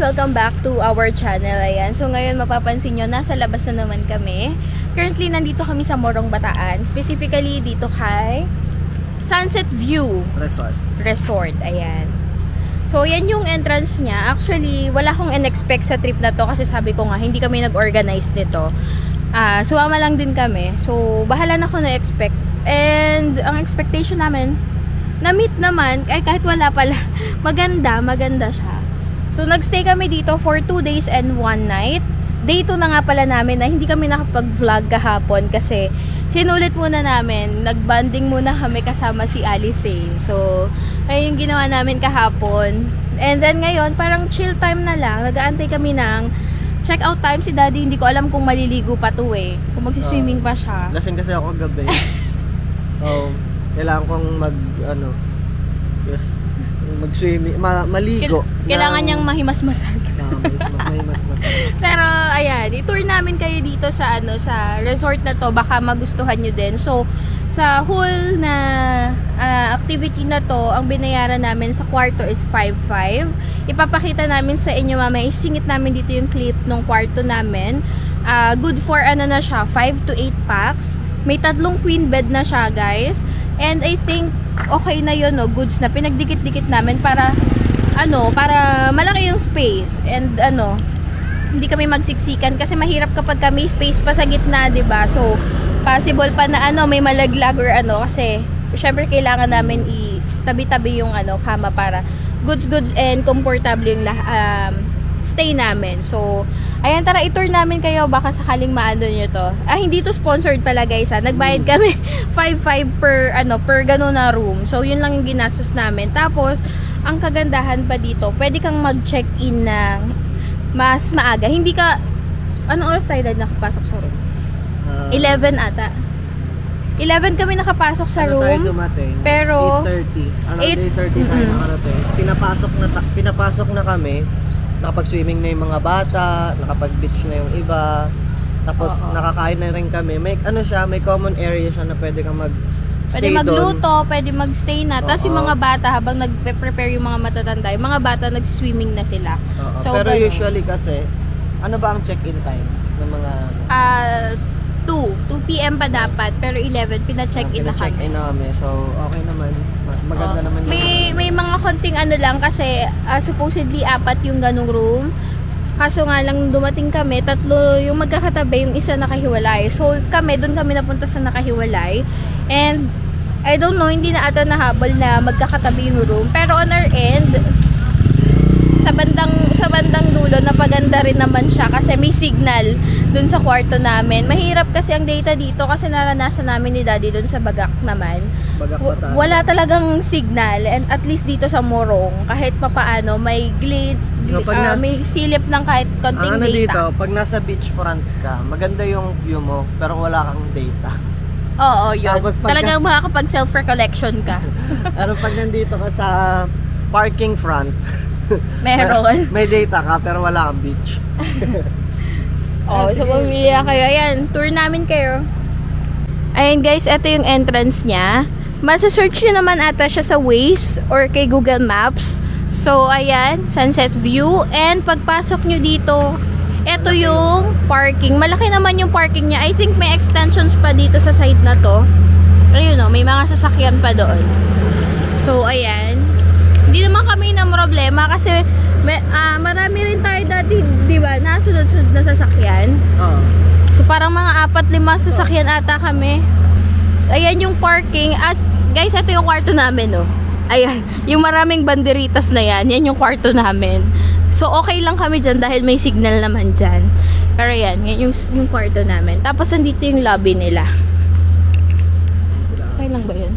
Welcome back to our channel. Ayan. So ngayon mapapansin nyo, nasa labas na naman kami. Currently nandito kami sa Morong Bataan. Specifically dito kay Sunset View Resort. Ayan. So yan yung entrance niya. Actually wala akong in-expect sa trip na to kasi sabi ko nga hindi kami nag-organize nito. Sumama lang din kami. So bahala na ako na-expect. And ang expectation namin na-meet naman, ay kahit wala pala, maganda siya. So, nagstay kami dito for 2 days and 1 night. Day 2 na nga pala namin na hindi kami nakapag-vlog kahapon kasi sinulit muna namin. Nag-bonding muna kami kasama si Alice. So, ayun yung ginawa namin kahapon. And then ngayon, parang chill time na lang. Nag-aantay kami ng check-out time. Si Daddy, hindi ko alam kung maliligo pa to eh. Kung magsiswimming pa siya. Lasing kasi ako gabi. Kailangan kong mag-swimming, maligo. Kailangan niyang mahimasmasan. Pero ayan, i-tour namin kayo dito sa sa resort na to, baka magustuhan niyo din. So, sa whole na activity na to, ang binayaran namin sa kwarto is 5,500. Ipapakita namin sa inyo mamaya, isingit namin dito yung clip ng kwarto namin. Good for na siya, 5 to 8 packs. May 3 queen bed na siya, guys. And I think okay na yun, no? Goods na pinagdikit-dikit namin para para malaki yung space. And hindi kami magsiksikan kasi mahirap kapag kami space pa sa gitna, 'di ba? So possible pa na may malaglag or kasi syempre kailangan namin i-tabi-tabi yung kama para goods and comfortable yung stay namin. So, ayan, tara i-tour namin kayo, baka sakaling maano nyo to. Hindi to sponsored pala, guys. Nagbayad kami 5,500 per gano'n na room. So, yun lang yung ginastos namin. Tapos, ang kagandahan pa dito, pwede kang mag-check-in ng mas maaga. Hindi ka, anong oras tayo nakapasok sa room? 11 ata. 11 kami nakapasok sa room. Pero 8:30 tayo nakarating. Pinapasok na kami. Nakapag-swimming na yung mga bata, nakapag-beach na yung iba. Tapos nakakain na rin kami. May may common area siya na pwede kang mag-stay. Pwede magluto, pwede mag-stay na. Tapos yung mga bata habang nagpe-prepare yung mga matatanda, yung mga bata nag-swimming na sila. So, pero usually kasi, ano ba ang check-in time ng mga 2 PM pa dapat, pero 11 pina-check-in na kami. Pina-check-in na kami. So, okay naman. Maganda naman. May mga konting lang kasi supposedly 4 yung ganung room. Kaso nga lang dumating kami, 3 yung magkakatabi, yung isa nakahiwalay. So, doon kami napunta sa nakahiwalay. And I don't know, hindi na ata nahabol na magkakatabi yung room. Pero on our end, sa bandang dulo napaganda rin naman siya kasi may signal dun sa kwarto namin. Mahirap kasi ang data dito kasi naranasan namin ni Daddy dun sa Bagak naman. Wala talagang signal, and at least dito sa Morong kahit papaano may may silip ng kahit konting data. Dito, pag nasa beachfront ka, maganda yung view mo pero wala kang data. Oo, yun. Talagang makakapag self-recollection ka. Pero pag nandito ka sa parking front, meron. May data ka pero wala kang beach. So pumili kayo. Ayan, tour namin kayo. Ayan guys, ito yung entrance niya. Masa-search nyo naman ata siya sa Waze or kay Google Maps. So ayan, Sunset View. And pagpasok nyo dito, ito yung parking. Malaki naman yung parking niya. I think may extensions pa dito sa side na to. Ayun may mga sasakyan pa doon. So ayan. Hindi naman kami na problema kasi marami rin tayo dati, di ba, nasunod-sunod na sasakyan. So parang mga 4-5 sasakyan ata kami. Ayan yung parking. At guys, ito yung kwarto namin, Ayan, yung maraming banderitas na yan yung kwarto namin. So okay lang kami dyan dahil may signal naman dyan. Pero yan yung kwarto namin. Tapos andito yung lobby nila. Okay lang ba yun?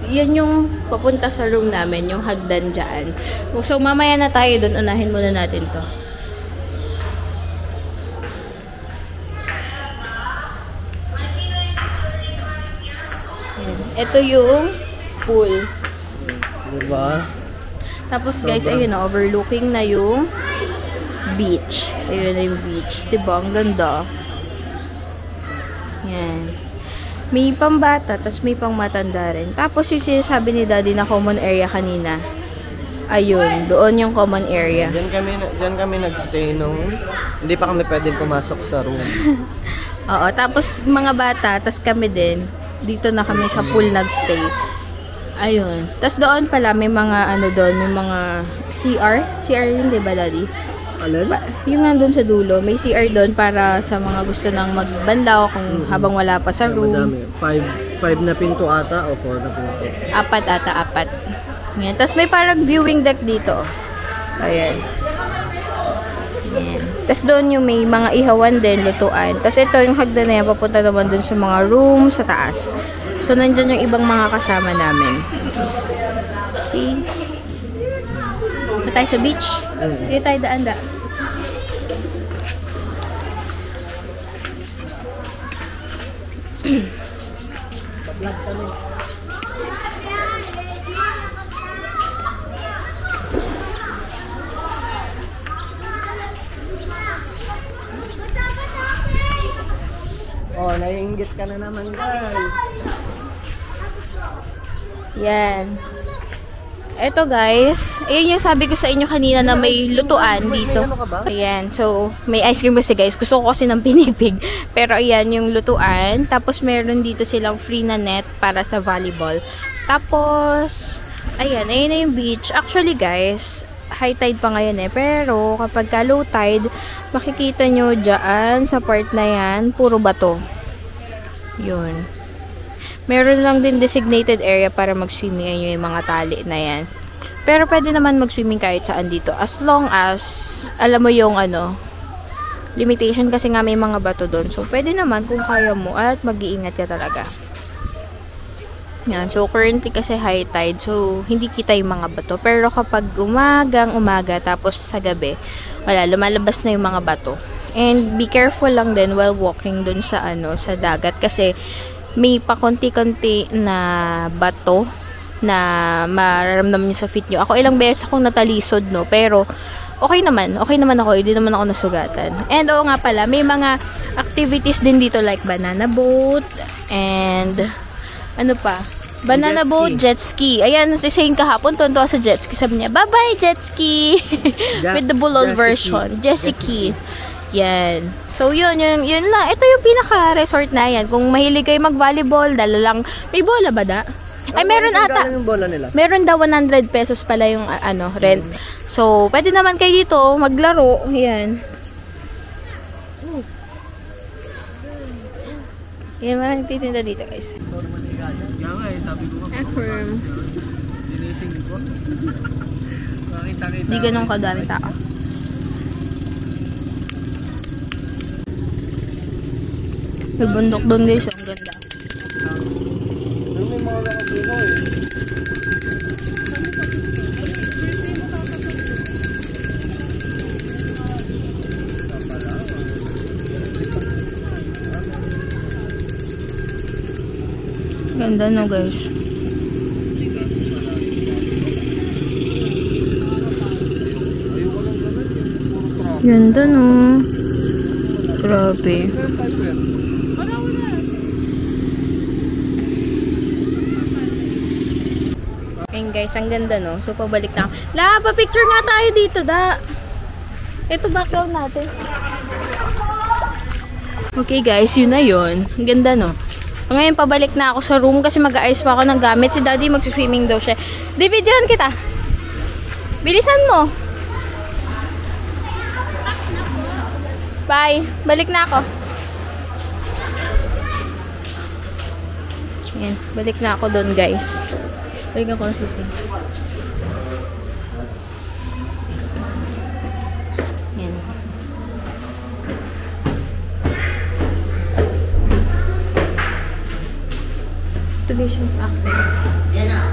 Yan yung papunta sa room namin, yung hagdan dyan. So, mamaya na tayo dun. Unahin muna natin to. Yan. Ito yung pool. Diba? Tapos guys, ayun na, overlooking na yung beach. Ayun na yung beach. Diba? Ang ganda. Yan. May pambata, tapos may pang matanda rin. Tapos yung sinasabi ni Daddy na common area kanina. Ayun, doon yung common area. Diyan kami nagstay nung hindi pa kami pwedeng pumasok sa room. Oo, tapos mga bata, tapos kami din, dito na kami sa pool nagstay. Ayun. Tapos doon pala, may mga ano doon, may mga CR. CR yun, di ba, Daddy? Alin? Yung nandun sa dulo, may CR doon para sa mga gusto nang magbanlaw kung habang wala pa sa room. Madami. 5 na pinto ata o 4 na pinto? 4. Yan. Tapos may parang viewing deck dito. Ayan. Yan. Tapos doon yung may mga ihawan din, lutuan. Tapos ito yung hagdan na yan, papunta naman doon sa mga room sa taas. So, nandyan yung ibang mga kasama namin. See? Ba tayo sa beach? Dito tayo daan-da. Oh, naiinggit ka na naman, guys. Yan. Eto guys, ayun yung sabi ko sa inyo kanina na may lutuan dito. Ayan, so may ice cream kasi guys. Gusto ko kasi ng pinipig. Pero ayan yung lutuan. Tapos meron dito silang free na net para sa volleyball. Tapos, ayan, ayun na yung beach. Actually guys, high tide pa ngayon eh. Pero kapag ka low tide, makikita nyo dyan sa part na yan, puro bato. Yun. Meron lang din designated area para mag-swimming. Ayun yung mga tali na yan. Pero pwede naman mag-swimming kahit saan dito. As long as, alam mo yung ano, limitation kasi nga may mga bato doon. So, pwede naman kung kaya mo at mag-iingat ka talaga. Yan. So, currently kasi high tide. So, hindi kita yung mga bato. Pero kapag umaga, tapos sa gabi, wala, lumalabas na yung mga bato. And be careful lang din while walking dun sa ano, sa dagat. Kasi, may pakonti-konti na bato na mararamdaman nyo sa feet nyo. Ako ilang beses akong natalisod, no? Pero, okay naman ako. Hindi naman ako nasugatan. And, oo nga pala, may mga activities din dito like banana boat and, ano pa? Banana boat, jet ski. Ayan, si Shane kahapon, tuntua sa jet ski. Sabi niya, bye-bye, jet ski! With the bulol version. Jessie. Yan. So, yun lang. Ito yung pinaka-resort na yan. Kung mahilig kayo mag-volleyball, dala lang. May bola ba da? Ay, meron ata. Yung bola nila? Meron daw 100 pesos pala yung ano, rent. So, pwede naman kayo dito maglaro. Yan. Yan, maraming titinda dito, guys. Affirm. Di ganun kadami tao. May bundok doon guys, ang ganda. Ganda no guys. Ganda no. Grabe. Ayun guys, ang ganda no. So pabalik na. La, pa-picture nga tayo dito da. Ito background natin. Okay guys, yun na yun. Ang ganda no. So ngayon pabalik na ako sa room kasi mag-aayos pa ako ng gamit. Si Daddy mag-swimming daw siya. Dividihan kita. Bilisan mo. Bye. Balik na ako. Yan. Balik na ako doon guys. Balik ako consistent. Yan. Ito guys yung acting. Yan na.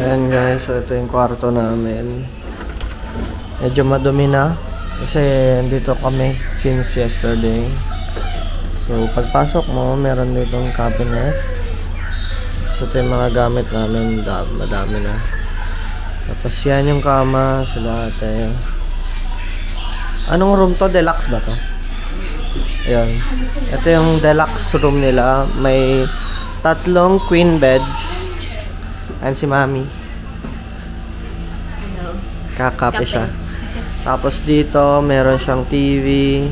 Ayan guys, so ito yung kwarto namin. Medyo madumi na kasi dito kami since yesterday. So pagpasok mo, meron ditong cabinet. So ito yung mga gamit namin, madami na. Tapos yan yung kama sila ate. Anong room to? Deluxe ba to? Ayan. Ito yung deluxe room nila. May 3 queen beds. Ayan si Mami. Kakape siya. Tapos dito, meron siyang TV.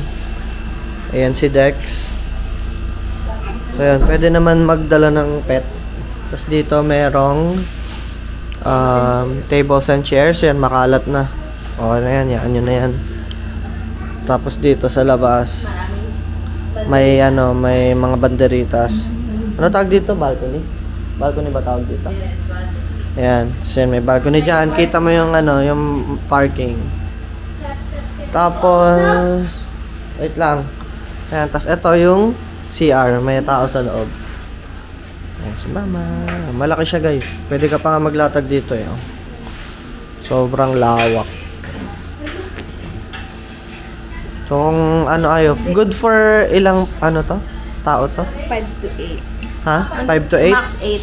Ayan si Dex. So ayan, pwede naman magdala ng pet. Tapos dito, merong tables and chairs. Yan, makalat na. Okay na yan, yan na yan. Tapos dito sa labas, may may mga banderitas. Ano tawag dito? Balcony? Balcony ba tawag dito? Ayan. So may balcony dyan. Kita mo yung yung parking. Tapos wait lang. Ayan. Tapos ito yung CR. May tao sa loob. Ayan si Mama. Malaki siya guys. Pwede ka pa nga maglatag dito eh. Sobrang lawak. So kung ayo, good for ilang tao to? 5 to 8. Ha? 5 to 8? Max 8.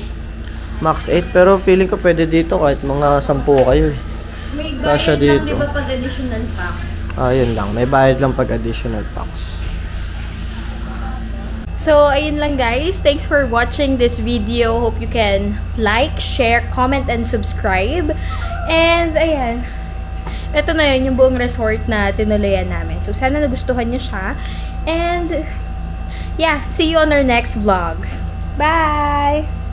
Max 8, pero feeling ko pwede dito kahit mga 10 kayo eh. May Kasya bayad lang, dito. di ba, pag additional packs? Yun lang. May bayad lang pag additional packs. So, ayun lang guys. Thanks for watching this video. Hope you can like, share, comment, and subscribe. And, ayan. Ito na yun, yung buong resort na tinulayan namin. So, sana nagustuhan nyo siya. And, yeah. See you on our next vlogs. Bye!